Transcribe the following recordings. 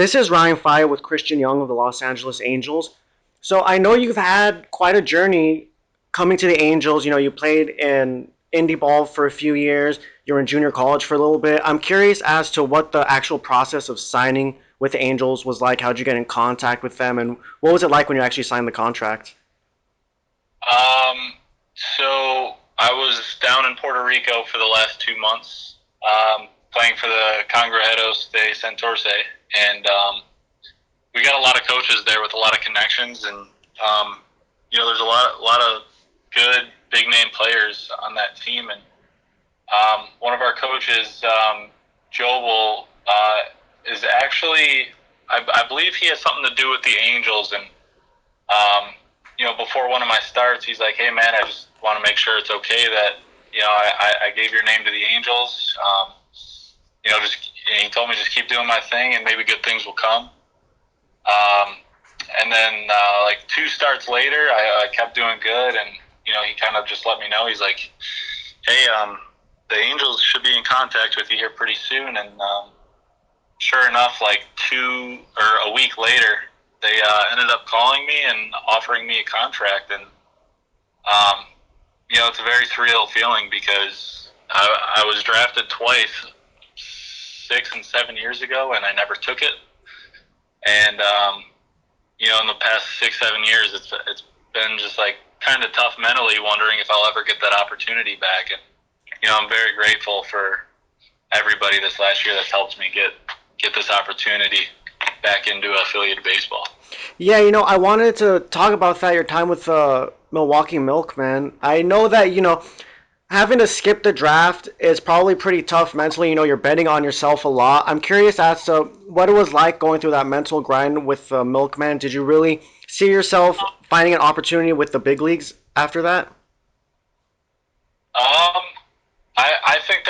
This is Ryan Fire with Christian Young of the Los Angeles Angels. So I know you've had quite a journey coming to the Angels. You know, you played in indie ball for a few years. You were in junior college for a little bit. I'm curious as to what the actual process of signing with the Angels was like. How'd you get in contact with them, and what was it like when you actually signed the contract? Um, so I was down in Puerto Rico for the last 2 months, playing for the Cangrejeros de Santurce, and we got a lot of coaches there with a lot of connections, and there's a lot of good big name players on that team, and one of our coaches, Joel, is actually, I believe he has something to do with the Angels, and before one of my starts, he's like, "Hey, man, I just want to make sure it's okay that I gave your name to the Angels. Just he told me just keep doing my thing, and maybe good things will come." Um, and then like two starts later, I kept doing good, and he kind of just let me know. He's like, "Hey, the Angels should be in contact with you here pretty soon." And sure enough, like a week later, they ended up calling me and offering me a contract, and um, it's a very surreal feeling because I was drafted twice, 6 and 7 years ago, and I never took it. And in the past 6 7 years, it's been just like kind of tough mentally, wondering if I'll ever get that opportunity back. And I'm very grateful for everybody this last year that's helped me get this opportunity back into affiliated baseball. Yeah, I wanted to talk about that, your time with Milwaukee Milkman. I know that, having to skip the draft is probably pretty tough mentally. You're betting on yourself a lot. I'm curious as to what it was like going through that mental grind with the Milkman. Did you really see yourself finding an opportunity with the big leagues after that? Um, I think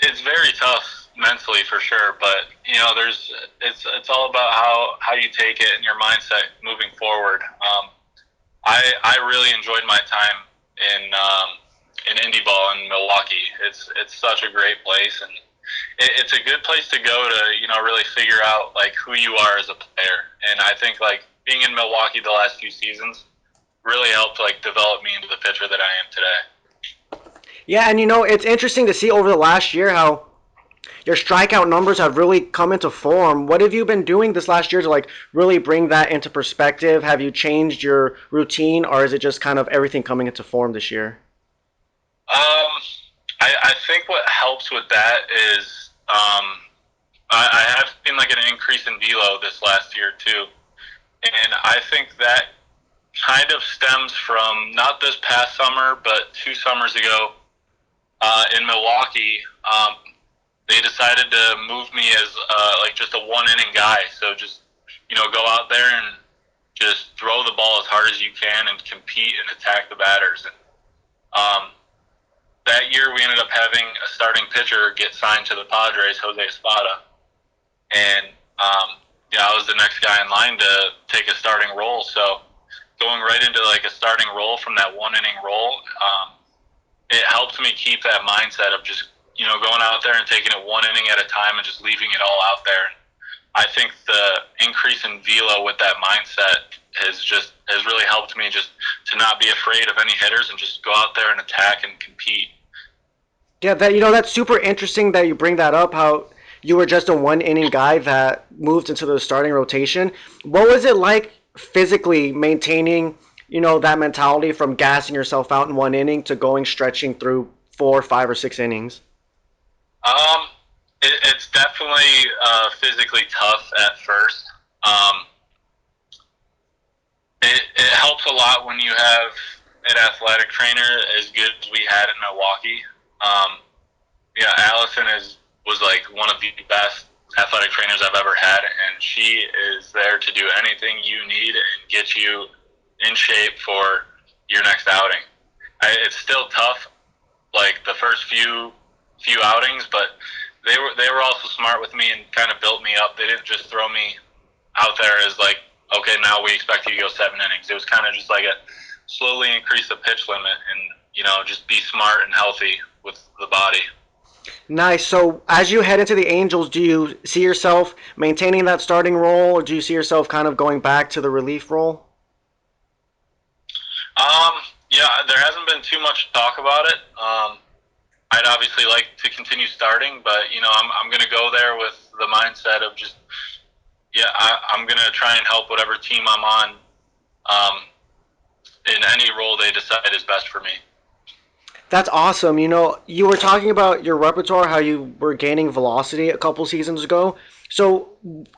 it's very tough mentally for sure, but it's all about how you take it and your mindset moving forward. I really enjoyed my time in indie ball in Milwaukee. It's such a great place, and it's a good place to go to really figure out like who you are as a player. And I think like being in Milwaukee the last few seasons really helped like develop me into the pitcher that I am today. Yeah, and it's interesting to see over the last year how your strikeout numbers have really come into form. What have you been doing this last year to like really bring that into perspective? Have you changed your routine, or is it just kind of everything coming into form this year? I think what helps with that is I have seen like an increase in velo this last year too, and I think that kind of stems from not this past summer, but 2 summers ago in Milwaukee. They decided to move me as like just a one inning guy, so just go out there and just throw the ball as hard as you can and compete and attack the batters. And that year we ended up having a starting pitcher get signed to the Padres, Jose Espada, and I was the next guy in line to take a starting role. So going right into like a starting role from that one inning role, it helps me keep that mindset of just going out there and taking it one inning at a time and just leaving it all out there. And I think the increase in velo with that mindset has really helped me just to not be afraid of any hitters and just go out there and attack and compete. Yeah, that's super interesting that you bring that up. How you were just a one inning guy that moved into the starting rotation. What was it like physically maintaining that mentality from gassing yourself out in one inning to going stretching through 4, 5, or 6 innings? Um, it's definitely physically tough at first. Um, it helps a lot when you have an athletic trainer as good as we had in Milwaukee. Um, Allison was like one of the best athletic trainers I've ever had, and she is there to do anything you need and get you in shape for your next outing. It's still tough, like the first few outings, but they were also smart with me and kind of built me up. They didn't just throw me out there as like, okay, now we expect you to go 7 innings. It was kind of just like a slowly increase the pitch limit and just be smart and healthy with the body. Nice. So as you head into the Angels, do you see yourself maintaining that starting role, or do you see yourself kind of going back to the relief role? Um, yeah, there hasn't been too much talk about it. I'd obviously like to continue starting, but I'm going to go there with the mindset of just I'm going to try and help whatever team I'm on um, in any role they decide is best for me. That's awesome. You were talking about your repertoire, how you were gaining velocity a couple seasons ago. So,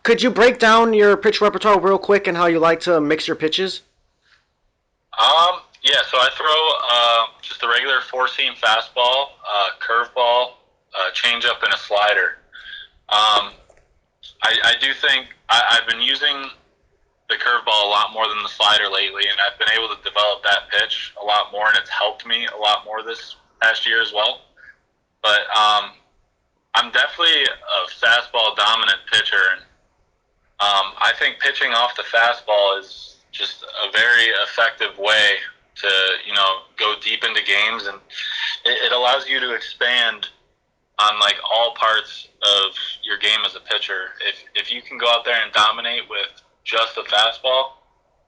could you break down your pitch repertoire real quick and how you like to mix your pitches? Yeah, so I throw just a regular four seam fastball, curveball, changeup, and a slider. Um, I do think I've been using the curveball a lot more than the slider lately, and I've been able to develop that pitch a lot more, and it's helped me a lot more this past year as well. But I'm definitely a fastball dominant pitcher, and I think pitching off the fastball is just a very effective way to go deep into games, and it allows you to expand on like all parts of your game as a pitcher. If you can go out there and dominate with just a fastball,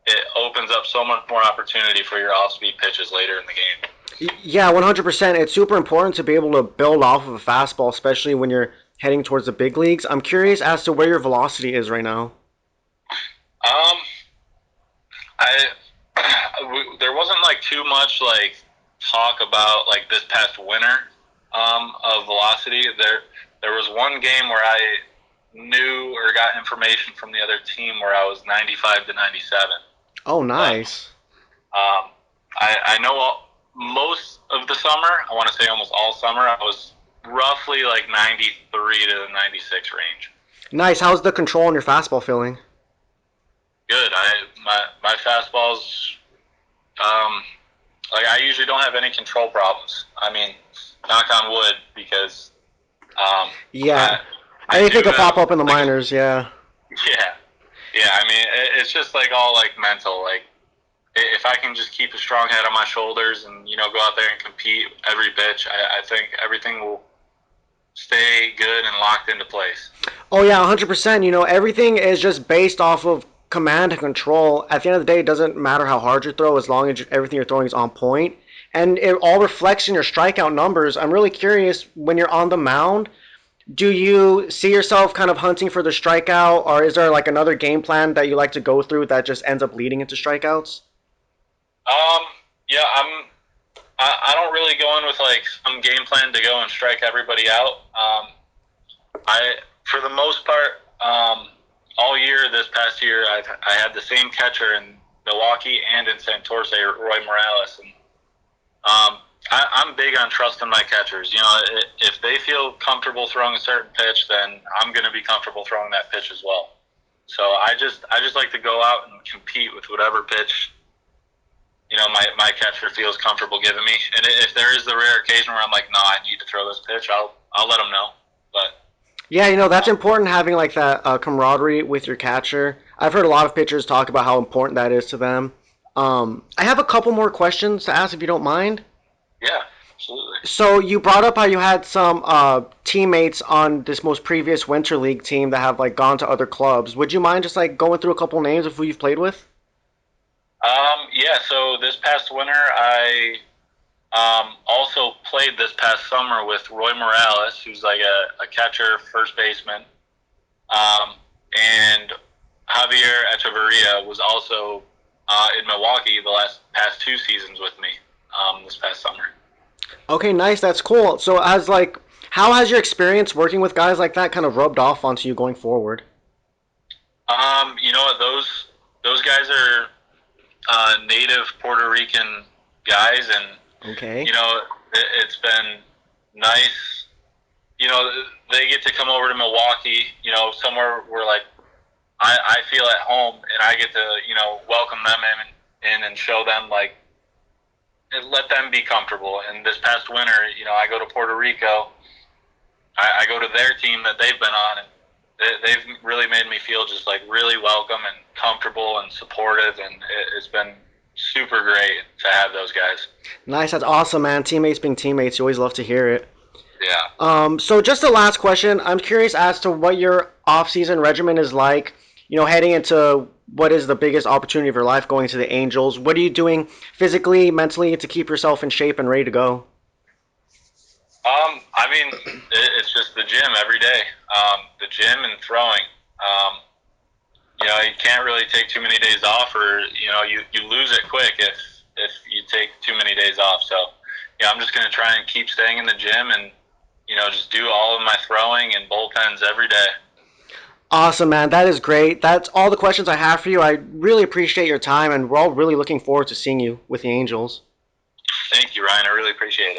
it opens up so much more opportunity for your off-speed pitches later in the game. Yeah, 100%. It's super important to be able to build off of a fastball, especially when you're heading towards the big leagues. I'm curious as to where your velocity is right now. Um, I there wasn't like too much like talk about like this past winter of velocity. There was one game where I knew or got information from the other team where I was 95 to 97. Oh, But nice. I know most of the summer, I want to say almost all summer, I was roughly like 93 to the 96 range. Nice. How's the control on your fastball feeling? Good. My fastballs, um, like I usually don't have any control problems. I mean, knock on wood, because um, Yeah. I I Anything do could have pop up in the like minors, yeah. yeah, yeah. I mean, it's just like all like mental. Like if I can just keep a strong head on my shoulders and go out there and compete every pitch, I think everything will stay good and locked into place. Oh yeah, 100%. Everything is just based off of command and control. At the end of the day, it doesn't matter how hard you throw as long as everything you're throwing is on point. And it all reflects in your strikeout numbers. I'm really curious when you're on the mound, do you see yourself kind of hunting for the strikeout, or is there like another game plan that you like to go through that just ends up leading into strikeouts? Um, yeah, I don't really go in with like some game plan to go and strike everybody out. I for the most part, all year this past year, I had the same catcher in Milwaukee and in Santurce, Roy Morales, and I'm big on trusting my catchers. If they feel comfortable throwing a certain pitch, then I'm going to be comfortable throwing that pitch as well. So I just like to go out and compete with whatever pitch my catcher feels comfortable giving me. And if there is the rare occasion where I'm like, no, I need to throw this pitch, I'll let them know. But Yeah, that's important having like that camaraderie with your catcher. I've heard a lot of pitchers talk about how important that is to them. I have a couple more questions to ask if you don't mind. yeah, absolutely. So you brought up how you had some teammates on this most previous winter league team that have like gone to other clubs. Would you mind just like going through a couple names of who you've played with? Yeah. So this past winter, I also played this past summer with Roy Morales, who's like a catcher, first baseman, and Javier Echeverria was also in Milwaukee the last past two seasons with me this past summer. Okay, nice. That's cool. So as like, how has your experience working with guys like that kind of rubbed off onto you going forward? You know what? Those guys are native Puerto Rican guys, and Okay. it's been nice. They get to come over to Milwaukee. Somewhere where like I feel at home, and I get to welcome them in and show them like and let them be comfortable. And this past winter, I go to Puerto Rico. I go to their team that they've been on, and they've really made me feel just like really welcome and comfortable and supportive, and it's been super great to have those guys. Nice. That's awesome, man. Teammates being teammates. You always love to hear it. Yeah. So just the last question. I'm curious as to what your off-season regimen is like. Heading into what is the biggest opportunity of your life, going to the Angels. What are you doing physically, mentally to keep yourself in shape and ready to go? I mean, it's just the gym every day. The gym and throwing. Um, you can't really take too many days off, or you lose it quick if you take too many days off. So, yeah, I'm just gonna try and keep staying in the gym and just do all of my throwing and bullpens every day. Awesome, man. That is great. That's all the questions I have for you. I really appreciate your time, and we're all really looking forward to seeing you with the Angels. Thank you, Ryan. I really appreciate it.